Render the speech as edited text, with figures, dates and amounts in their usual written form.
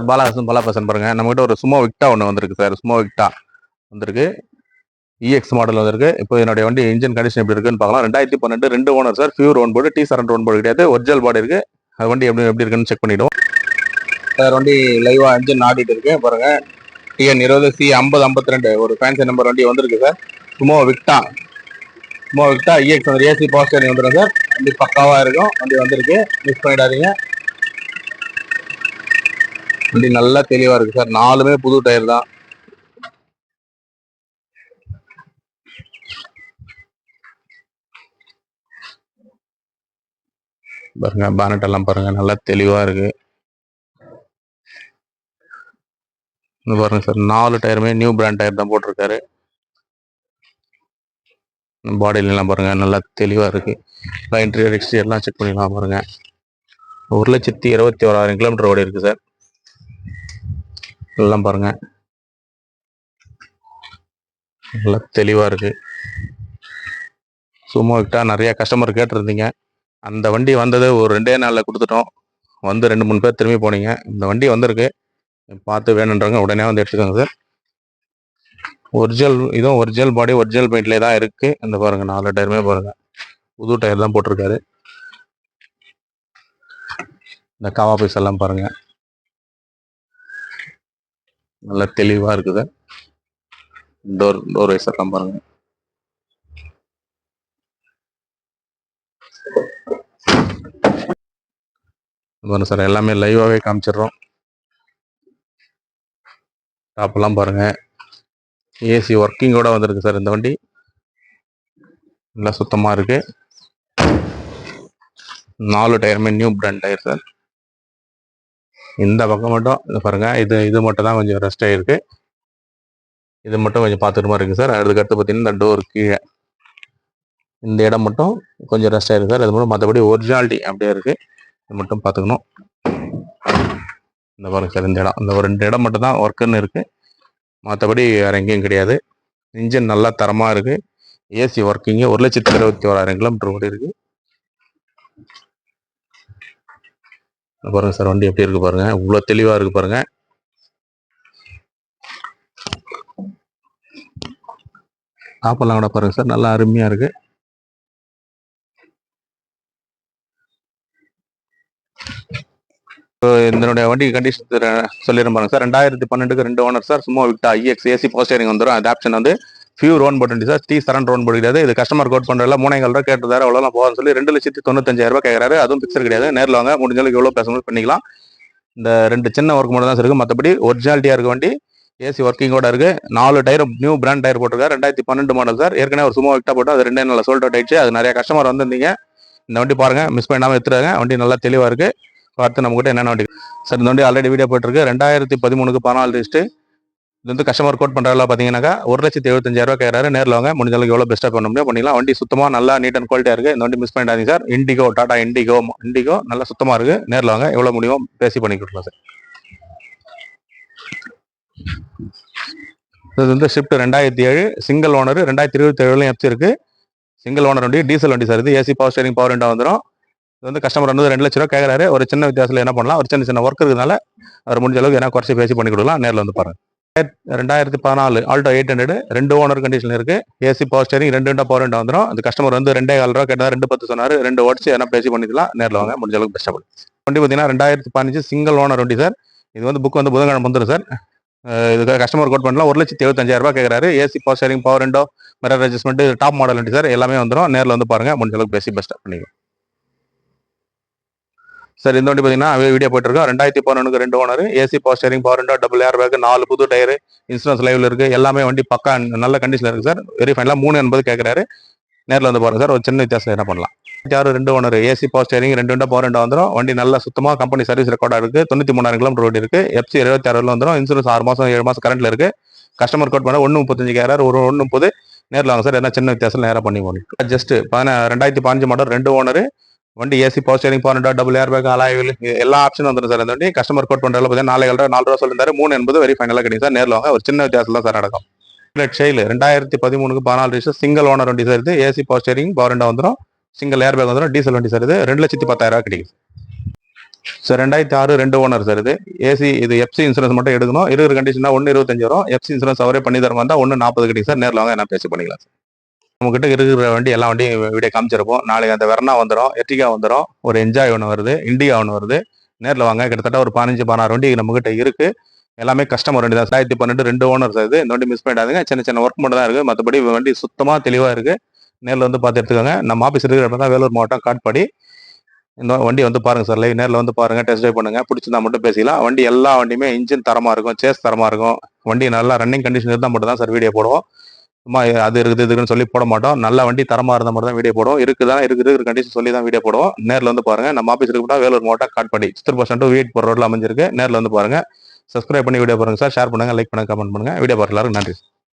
Bala passion பாருங்க. நம்மகிட்ட ஒரு சுமோ விக்டா ஒன்று வந்திருக்கு சார். சுமோ விக்டா வந்திருக்கு. இஎக்ஸ் மாடல் வந்திருக்கு. இப்போ என்னுடைய வண்டி இன்ஜின் கண்டிஷன் எப்படி இருக்குன்னு பார்க்கலாம். 2012 2 owner sir. Pure one board, T7 one board கிடையாது. ஒரிஜினல் பாடி இருக்கு. அது வண்டி எப்படி இருக்குன்னு செக் பண்ணிடுவோம் சார். வண்டி லைவா இன்ஜின் ஆடிட்டு இருக்கு பாருங்க. TN20C 5052 ஒரு ஃபேன்சி நம்பர் வண்டி வந்திருக்கு சார். சுமோ விக்டா இஎக்ஸ் வந்து ஏசி பவர் ஸ்டேரிங் வந்துடும் சார். வண்டி பக்காவா இருக்கும். வண்டி வந்திருக்கு, மிஸ் பண்ணிடாதீங்க. வண்டி நல்லா தெளிவா இருக்கு சார். 4மே புது டயர் தான். பாருங்க, பானட் எல்லாம் பாருங்க, நல்லா தெளிவா இருக்கு. பாருங்க சார், 4 டயருமே நியூ பிராண்ட் டயர் தான் போட்டிருக்காரு. பாடியில எல்லாம் பாருங்க, நல்லா தெளிவா இருக்கு. இன்டீரியர் எக்ஸ்டீரியர்லாம் செக் பண்ணிடலாம் பாருங்க. 1,21,000 கிலோமீட்டர் ஓடி இருக்கு சார். எல்லாம் பாருங்க, நல்லா தெளிவா இருக்கு. சுமோ விக்டா நிறைய கஸ்டமர் கேட்டிருந்தீங்க. அந்த வண்டி வந்தது ஒரு 2 நாளில் கொடுத்துட்டோம். வந்து 2-3 பேர் திரும்பி போனீங்க. இந்த வண்டி வந்திருக்கு, பார்த்து வேணுன்றவங்க உடனே வந்து எடுத்துக்கோங்க சார். இதுவும் ஒரிஜினல் பாடி, ஒரிஜினல் பெயிண்ட்லேயே தான் இருக்கு. இந்த பாருங்க, 4 டயருமே பாருங்க, புது டயர் தான் போட்டிருக்காரு. இந்த காவா பீஸ் எல்லாம் பாருங்க, நல்லா தெளிவா இருக்குது. டோர் வைஸ் எல்லாம் பாருங்க. பாருங்க சார், எல்லாமே லைவாவே காமிச்சிடுறோம். டாப்லாம் பாருங்க, ஏசி ஒர்க்கிங்கோட வந்திருக்கு சார். இந்த வண்டி நல்லா சுத்தமா இருக்கு. 4 டயருமே நியூ பிராண்ட் டயர் சார். இந்த பக்கம் மட்டும் பாருங்க, இது மட்டும் தான் கொஞ்சம் ரெஸ்ட் ஆயிருக்கு. இது மட்டும் கொஞ்சம் பார்த்துட்டு மாதிரி இருக்கு சார். அதுக்கடுத்து பார்த்தீங்கன்னா இந்த டோர் கீழே இந்த இடம் மட்டும் கொஞ்சம் ரெஸ்ட் ஆயிருக்கு சார். அது மட்டும், மற்றபடி ஒரிஜினாலிட்டி அப்படியே இருக்கு. இது மட்டும் பார்த்துக்கணும். இந்த பாருங்க சார், இந்த ஒரு 2 இடம் மட்டும் தான் ஒர்க்குன்னு இருக்கு. மற்றபடி வேற எங்கேயும் கிடையாது. இன்ஜின் நல்லா தரமா இருக்கு. ஏசி ஒர்க்கிங்கு 1,21,000 கிலோமீட்டர் ஓடி இருக்கு. பாருங்க சார், வண்டி எப்படி இருக்கு பாருங்க, இவ்வளோ தெளிவா இருக்கு பாருங்க. டாப்பெல்லாம் கூட பாருங்க சார், நல்லா அருமையா இருக்கு. இதனுடைய வண்டி கண்டிஷன் சொல்லிடுறேன் பாருங்க சார். 2012க்கு 2 owner sir. Sumo Victa EX AC power steering வந்துடும். அது ஆப்ஷன் வந்து பியூர் ஓன் போட்டு சார். T7 ஓன் போட்டு கிடையாது. இது கஸ்டமர் கோட் பண்றதுல 3,000 ரூபா கேட்டுருந்தாரு. அவ்வளோலாம் போகாதுன்னு சொல்லி 2,95,000 ரூபாய் கேட்கறாரு. அதுவும் பிக்சர் கிடையாது. நேரில் வாங்க, முடிஞ்சாலும் எவ்வளோ பேசணும் பண்ணிக்கலாம். இந்த 2 சின்ன ஒர்க் மட்டும் தான் இருக்கு. மற்றபடி ஒரிஜினாலிட்டியா இருக்க வண்டி, ஏசி ஒர்க்கிங்கோட இருக்கு. 4 டயர் நியூ பிராண்ட் டயர் போட்டிருக்காரு. 2012 மாடல் சார். ஏற்கனவே ஒரு சுமோ விக்டா போட்டு அது 2 நாளில் சோல்ட் அவுட் ஆயிடுச்சு. அது நிறைய கஸ்டமர் வந்திருந்தீங்க. இந்த வண்டி பாருங்க, மிஸ் பண்ணாமல் எடுத்துருங்க. வண்டி நல்லா தெளிவா இருக்கு. பார்த்து நம்ம கிட்ட என்னென்ன வண்டி சார். இந்த வண்டி ஆல்ரெடி வீடியோ போயிட்டு 2013க்கு 14 லிஸ்ட்டு. இது வந்து கஸ்டமர் கோட் பண்றதுல பார்த்தீங்கன்னாக்கா 1,75,000 ரூபாய் கேட்கறாரு. நேரில் வாங்க, முடிஞ்ச அளவுக்கு எவ்வளோ பெஸ்ட்டாக பண்ண முடியும் பண்ணிக்கலாம். வண்டி சுத்தமாக நல்லா நீட் அண்ட் குவாலிட்டியாக இருக்கு. இந்த வண்டி மிஸ் பண்ணிடாதீங்க சார். இண்டிகோ, டாடா இண்டிகோ நல்லா சுத்தமாக இருக்கு. நேரில் வாங்க, எவ்வளோ முடியுமோ பேசி பண்ணி கொடுக்கலாம் சார். இது வந்து ஷிஃப்ட் 2007 சிங்கிள் ஓனர். 2027 எஃப்சி இருக்கு. சிங்கிள் ஓனர் வண்டி, டீசல் வண்டி சார். இது AC power steering, power window வந்துடும். இது வந்து கஸ்டமர் வந்து 2 லட்ச ரூபா கேட்கறாரு. ஒரு சின்ன வித்தியாசத்தில் என்ன பண்ணலாம், ஒரு சின்ன ஒர்க் இருக்கிறதுனால அவர் முடிஞ்ச அளவுக்கு என்ன குறைச்சி பேசி பண்ணி கொடுக்கலாம். நேரில் வந்து பாருங்க. 2014 ஆல்டோ 800 2 ஓனர் கண்டிஷன் இருக்கு. AC power steering, 2 window power window வந்துடும். அது கஸ்டமர் வந்து 2,500 ரூபா கேட்டார். 2,10 சொன்னாரு. 2 ஓடிச்சு என்ன பேசி பண்ணிக்கலாம். நேரில் வாங்க, முடிஞ்ச அளவுக்கு பெஸ்ட்டாக பண்ணி. வண்டி பார்த்தீங்கன்னா 2015 சிங்கிள் ஓனர் வண்டி சார். இது வந்து புக் வந்து புதன்கிழமை வந்துடும் சார். இதுக்கு கஸ்டமர் கோட் பண்ணலாம். 1,75,000 ரூபாய் கேட்கறாரு. AC power steering, power window, mirror adjustment, top model வண்டி சார். எல்லாமே வந்துடும். நேரில் வந்து பாருங்க, முடிஞ்ச அளவுக்கு பேசி பெஸ்ட்டாக பண்ணிக்கலாம் சார். இந்த வண்டி பார்த்தீங்கன்னா வீடியோ போயிட்டு இருக்கோம். 2011க்கு 2 owner. AC power steering, power window, double air back, 4 புது டயர், இன்சூரன்ஸ் லைவ்ல இருக்கு. எல்லாமே வண்டி பக்கா நல்ல கண்டிஷன்ல இருக்கு சார். வெரி ஃபைனலாக 380 கேட்கறாரு. நேரில் வந்து பாருங்க சார். ஒரு சின்ன வித்தியாசம் என்ன பண்ணலாம். 2 owner, AC power steering, 2 window power window வந்துடும். வண்டி நல்லா சுத்தமாக கம்பெனி சர்வீஸ் ரெக்கார்டாக இருக்கு. 93,000 கிலோமீட்டர் ஓடி இருக்கு. எஃப்சி 76 வந்துடும். இன்சூரன்ஸ் 6 மாதம் 7 மாதம் கரண்ட்ல இருக்கு. கஸ்டமர் கோட் பண்ண 1,35 கேட்கறாரு. ஒரு 1,30 நேரில் வாங்க சார். என்ன சின்ன வித்தியாசம் நேராக பண்ணி போகணும். ஜஸ்ட் 2015 மாடல் 2 ஓனர் வண்டி. AC power steering, power window, double air bag, alloy wheel எல்லா ஆப்ஷனும் வந்துடும் சார். இந்த வண்டி கஸ்டமர் கோட் பண்றதுல பார்த்தீங்கன்னா 4 ரூபா சொல்லியிருந்தாரு. 380 வெரி ஃபைனலாக கிடைக்கும் சார். நேரில் வாங்க, ஒரு சின்ன வித்தியாசம் தான் சார் நடக்கும். ஷெயில் 2013க்கு 14 ரிஜிஸ்டர் சிங்கிள் ஓனர் வண்டி சார். இது AC power steering, power window வந்துடும். சிங்கிள் ஏர் பேக் வந்துடும். டீசல் வண்டி சார். இது 2,10,000 ரூபாய் கிடைக்கும். சார் 2006 2 ஓனர் சார் இது. ஏசி இது எஃப்சி இன்சூரன்ஸ் மட்டும் எடுக்கணும். இருக்கிற கண்டிஷனா 1.25 வரும். எஃப்சி இன்சூரன்ஸ் அவரே பண்ணி தர மாதிரி 1.40 கிடைக்கும் சார். நேரில் வாங்க என்ன பேசி பண்ணிக்கலாம் சார். நம்மகிட்ட இருக்கிற வண்டி எல்லா வண்டியும் வீடியோ காமிச்சிருப்போம். நாளைக்கு அந்த வெர்னா வந்துடும், எர்டிகா வந்துடும், ஒரு என்ஜாய் ஒன்று வருது, இண்டிகா ஒன்று வருது. நேரில் வாங்க. கிட்டத்தட்ட ஒரு 15-16 வண்டி நம்மகிட்ட இருக்கு. எல்லாமே கஸ்டமர் வண்டி தான். 2012 2 ஓனர் சார் இது. இந்த வண்டி மிஸ் பண்ணிடாதுங்க. சின்ன சின்ன ஒர்க் மட்டும் தான் இருக்கு. மற்றபடி வண்டி சுத்தமா தெளிவா இருக்கு. நேரில் வந்து பார்த்து எடுத்துக்கோங்க. நம்ம ஆஃபீஸ் இருக்கிற தான் வேலூர் மாவட்டம் காட்பாடி. இந்த வண்டி வந்து பாருங்க சார். லைவ் நேரில் வந்து பாருங்க, டெஸ்ட் ட்ரைவ் பண்ணுங்க. பிடிச்சிருந்தா மட்டும் பேசிக்கலாம். வண்டி எல்லா வண்டியுமே இன்ஜின் தரமா இருக்கும், சேஸ் தரமா இருக்கும். வண்டி நல்லா ரன்னிங் கண்டிஷன் இருந்தால் மட்டும் தான் சார் வீடியோ போடுவோம். சும்மா அது இருக்குது இதுக்குன்னு சொல்லி போட மாட்டோம். நல்ல வண்டி தரமா இருந்தால் மட்டும் தான் வீடியோ போடுவோம். இருக்கிற கண்டிஷன் சொல்லி தான் வீடியோ போடுவோம். நேரில் வந்து பாருங்க. நம்ம ஆஃபீஸ் இருக்கிற வேலூர் மாவட்டம் Katpadi Chittoor bus stand V8 போகிற ரோட்ல அமைஞ்சிருக்கு. நேரில் வந்து பாருங்க. சப்ஸ்கிரைப் பண்ணி வீடியோ பாருங்க சார். ஷேர் பண்ணுங்க, லைக் பண்ணுங்க, கமெண்ட் பண்ணுங்க. வீடியோ பார்த்து எல்லாரும் நன்றி.